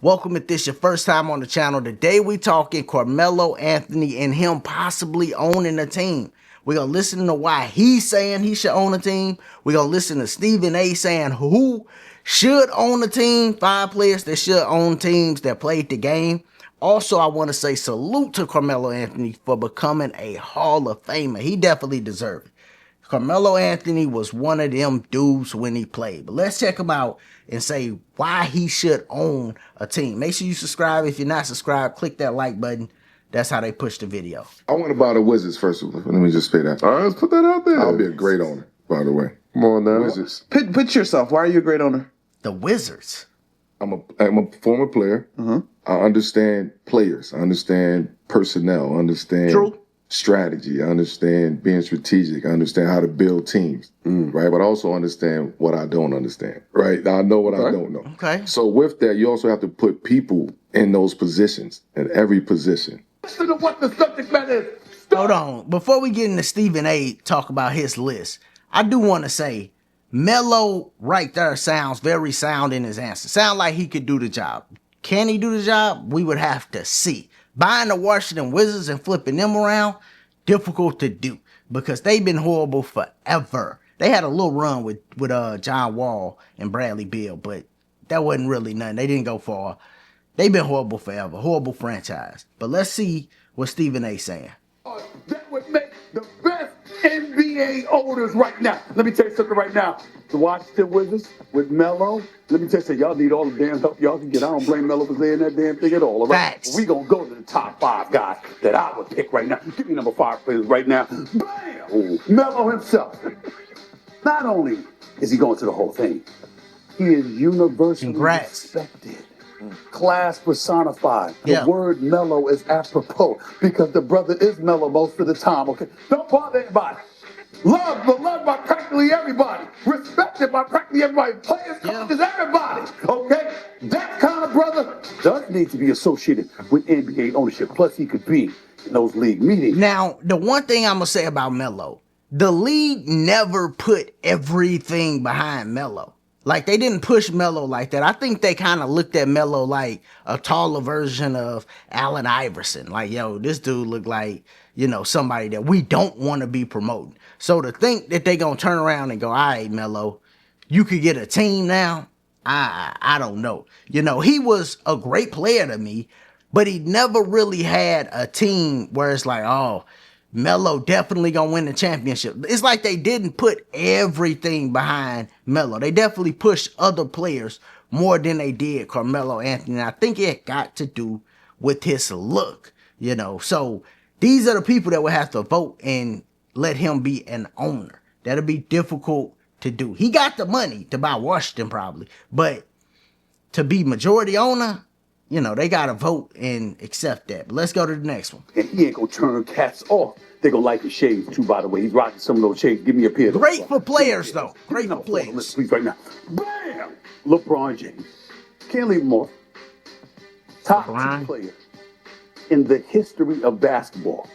Welcome if this your first time on the channel. Today we talking Carmelo Anthony and him possibly owning a team. We're going to listen to why he's saying he should own a team. We're going to listen to Stephen A saying who should own a team. 5 players that should own teams that played the game. Also, I want to say salute to Carmelo Anthony for becoming a Hall of Famer. He definitely deserved it. Carmelo Anthony was one of them dudes when he played. But let's check him out and say why he should own a team. Make sure you subscribe. If you're not subscribed, click that like button. That's how they push the video. I want to buy the Wizards first of all. Let me just say that. All right, let's put that out there. I'll be a great owner, by the way. Come on now. Wizards. Pitch yourself. Why are you a great owner? The Wizards. I'm a former player. I understand players. I understand personnel. I understand strategy. I understand being strategic. I understand how to build teams, right? But I also understand what I don't understand, right? I know what I don't know. Okay. So with that, you also have to put people in those positions, in every position. Listen to what the subject matter is. Hold on. Before we get into Stephen A. talk about his list, I do want to say Melo right there sounds very sound in his answer. Sound like he could do the job. Can he do the job? We would have to see. Buying the Washington Wizards and flipping them around, difficult to do because they've been horrible forever. They had a little run with John Wall and Bradley Beal, but that wasn't really nothing. They didn't go far. They've been horrible forever. Horrible franchise. But let's see what Stephen A. saying. That would make the best NBA owners right now. Let me tell you something right now. The Washington Wizards with Melo. Let me tell you something. Y'all need all the damn help y'all can get. I don't blame Melo for saying that damn thing at all. All right? Facts. We gonna go to the top 5 guys that I would pick right now. Give me number 5 players right now. Bam! Melo himself. Not only is he going to the Hall of Fame, he is universally respected. Class personified. The word mellow is apropos because the brother is mellow most of the time, okay? Don't bother anybody. Beloved by practically everybody. Respected by practically everybody. Players, coaches, everybody, okay? That kind of brother does need to be associated with NBA ownership. Plus, he could be in those league meetings. Now, the one thing I'm going to say about Melo, the league never put everything behind Melo. Like, they didn't push Melo like that. I think they kind of looked at Melo like a taller version of Allen Iverson. Like, yo, this dude looked like, you know, somebody that we don't want to be promoting. So to think that they going to turn around and go, all right, Melo, you could get a team now, I don't know. You know, he was a great player to me, but he never really had a team where it's like, oh, Melo definitely gonna win the championship. It's like they didn't put everything behind Melo. They definitely pushed other players more than they did Carmelo Anthony. And I think it got to do with his look, you know. So these are the people that would have to vote and let him be an owner. That'll be difficult to do. He got the money to buy Washington probably, but to be majority owner, you know, they got to vote and accept that. But let's go to the next one. And he ain't going to turn cats off. They're going to like his shades, too, by the way. He's rocking some of those shades. Give me a pair. Great for players, though. Great for players. Listen, please, right now. Bam! LeBron James. Can't leave him off. Top 2 player in the history of basketball.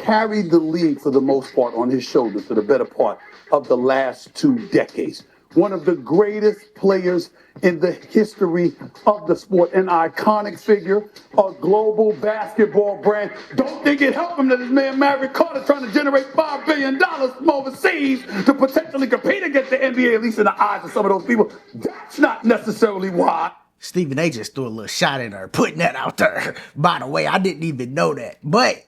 Carried the league for the most part on his shoulders for the better part of the last 2 decades. One of the greatest players in the history of the sport, an iconic figure, a global basketball brand. Don't think it helped him that his man Maverick Carter trying to generate $5 billion from overseas to potentially compete against the NBA, at least in the eyes of some of those people. That's not necessarily why. Stephen A. just threw a little shot in her, putting that out there. By the way, I didn't even know that. But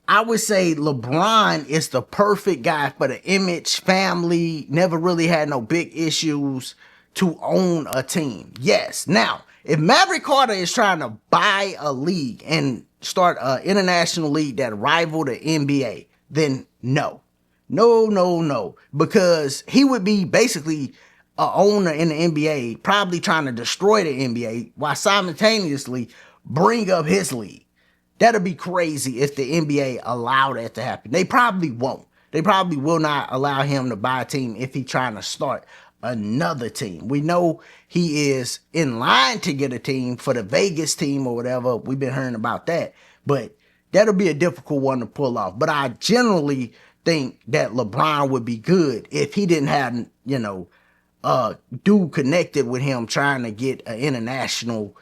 I would say LeBron is the perfect guy for the image, family, never really had no big issues to own a team. Yes. Now, if Maverick Carter is trying to buy a league and start an international league that rival the NBA, then no. No. Because he would be basically an owner in the NBA, probably trying to destroy the NBA while simultaneously bring up his league. That'd be crazy if the NBA allowed that to happen. They probably won't. They probably will not allow him to buy a team if he's trying to start another team. We know he is in line to get a team for the Vegas team or whatever. We've been hearing about that. But that'll be a difficult one to pull off. But I generally think that LeBron would be good if he didn't have, dude connected with him trying to get an international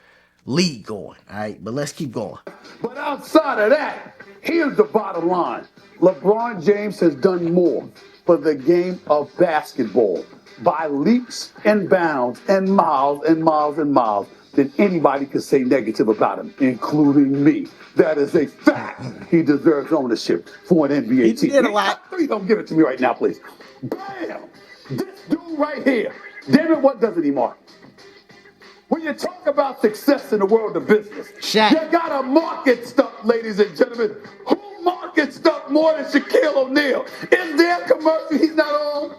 league going. All right, but let's keep going. But outside of that, here's the bottom line. LeBron James has done more for the game of basketball by leaps and bounds and miles and miles and miles than anybody could say negative about him, including me. That is a fact. He deserves ownership for an NBA team. He did a lot. Please don't give it to me right now, please. Bam! This dude right here. Damn it, what doesn't he mark? When you talk about success in the world of business, Shaq. you gotta market stuff, ladies and gentlemen. Who markets stuff more than Shaquille O'Neal? Is there a commercial he's not on?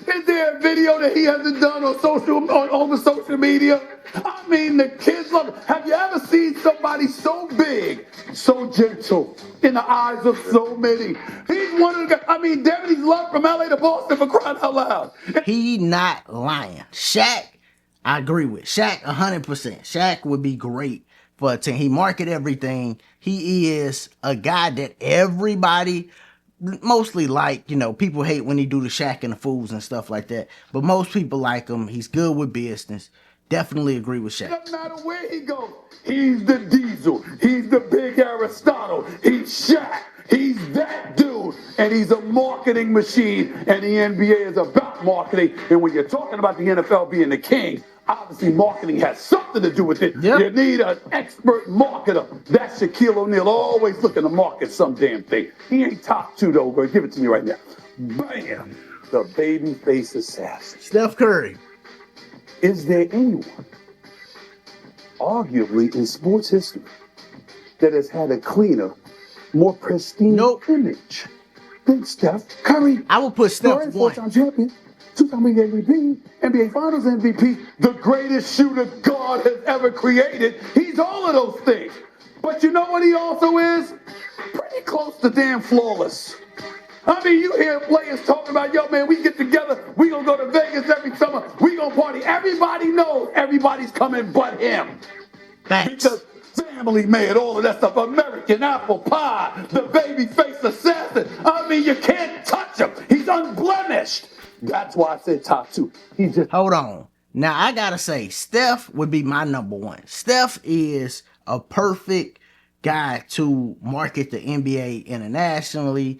Is there a video that he hasn't done on over social media? I mean, the kids love it. Have you ever seen somebody so big, so gentle in the eyes of so many? He's one of the guys. I mean, Devin, he's loved from LA to Boston, for crying out loud. He not lying. Shaq, I agree with. Shaq 100%. Shaq would be great for a team. He market everything. He is a guy that everybody mostly like. You know, people hate when he do the Shaq and the Fools and stuff like that. But most people like him. He's good with business. Definitely agree with Shaq. Doesn't matter where he goes. He's the Diesel. He's the big Aristotle. He's Shaq. He's that dude. And he's a marketing machine. And the NBA is about marketing. And when you're talking about the NFL being the king, obviously marketing has something to do with it. Yep. You need an expert marketer. That's Shaquille O'Neal, always looking to market some damn thing. He ain't top two, though, bro. Give it to me right now. Bam. The babyface assassin. Steph Curry. Is there anyone, arguably in sports history, that has had a cleaner, more pristine image than Steph Curry? I would put Steph one. Four-time champion, two-time MVP, NBA Finals MVP, the greatest shooter God has ever created. He's all of those things. But you know what he also is? Pretty close to damn flawless. I mean, you hear players talking about, yo, man, we get together, we gonna go to Vegas every summer, we gonna party. Everybody knows everybody's coming but him. Thanks. Because family made all of that stuff. American apple pie, the babyface assassin. I mean, you can't touch him. He's unblemished. That's why I said top two. Hold on. Now, I gotta say, Steph would be my number one. Steph is a perfect guy to market the NBA internationally,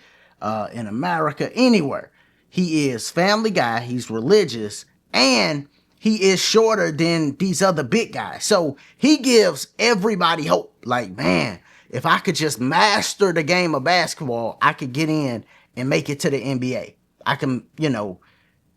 in America, anywhere. He is family guy, he's religious, and he is shorter than these other big guys. So he gives everybody hope. Like, man, if I could just master the game of basketball, I could get in and make it to the NBA. I can,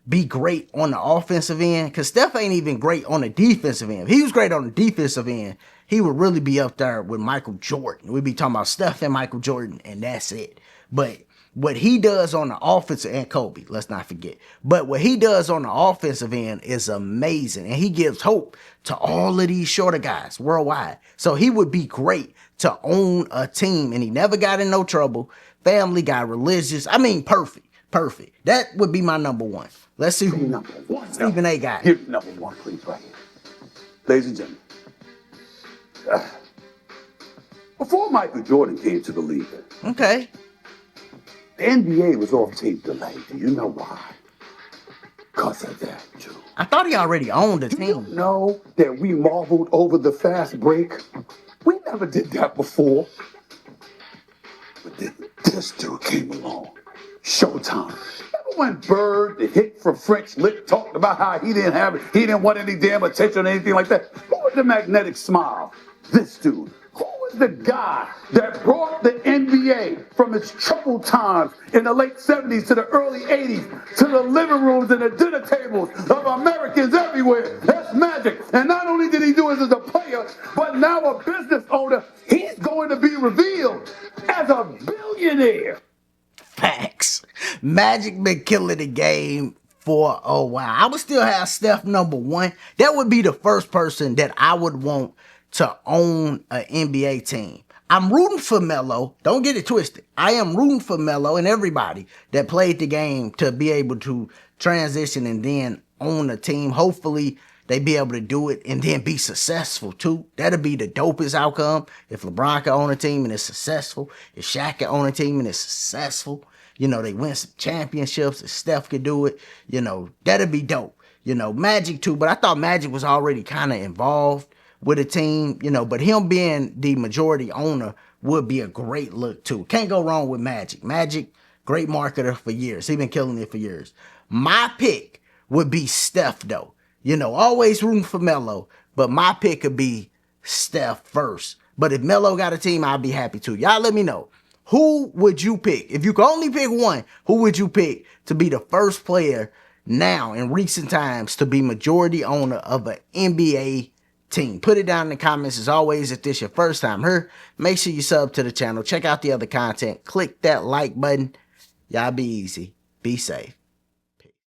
be great on the offensive end, because Steph ain't even great on the defensive end. If he was great on the defensive end, he would really be up there with Michael Jordan. We'd be talking about Steph and Michael Jordan, and that's it. But what he does on the offensive end, Kobe, let's not forget. But what he does on the offensive end is amazing. And he gives hope to all of these shorter guys worldwide. So he would be great to own a team. And he never got in no trouble. Family guy, religious. I mean, perfect. That would be my number one. Let's see who number one. Stephen A got. Here's number one, please, right here. Ladies and gentlemen. Before Michael Jordan came to the league, Okay. the NBA was off tape delay. Do you know why? Because of that, too. I thought he already owned the Do team. you know that we marveled over the fast break? We never did that before. But then this dude came along. Showtime. Remember when Bird, the hit from French Lick, talked about how he didn't want any damn attention or anything like that? Who was the magnetic smile? This dude. Who was the guy that brought the NBA from its troubled times in the late 70s to the early 80s to the living rooms and the dinner tables of Americans everywhere? That's Magic. And not only did he do it as a player, but now a business owner. He's going to be revealed as a billionaire. Facts. Magic been killing the game for a while. I would still have Steph number one. That would be the first person that I would want to own an NBA team. I'm rooting for Melo. Don't get it twisted. I am rooting for Melo and everybody that played the game to be able to transition and then own a team. Hopefully they be able to do it and then be successful too. That'll be the dopest outcome. If LeBron can own a team and it's successful, if Shaq can own a team and it's successful, they win some championships, if Steph could do it, that'll be dope. Magic too, but I thought Magic was already kind of involved with a team, you know, but him being the majority owner would be a great look too. Can't go wrong with Magic. Magic, great marketer for years. He been killing it for years. My pick would be Steph though. You know, always rooting for Melo, but my pick would be Steph first. But if Melo got a team, I'd be happy too. Y'all let me know. Who would you pick? If you could only pick one, who would you pick to be the first player now in recent times to be majority owner of an NBA team? Put it down in the comments. As always, if this your first time here, make sure you sub to the channel. Check out the other content. Click that like button. Y'all be easy. Be safe.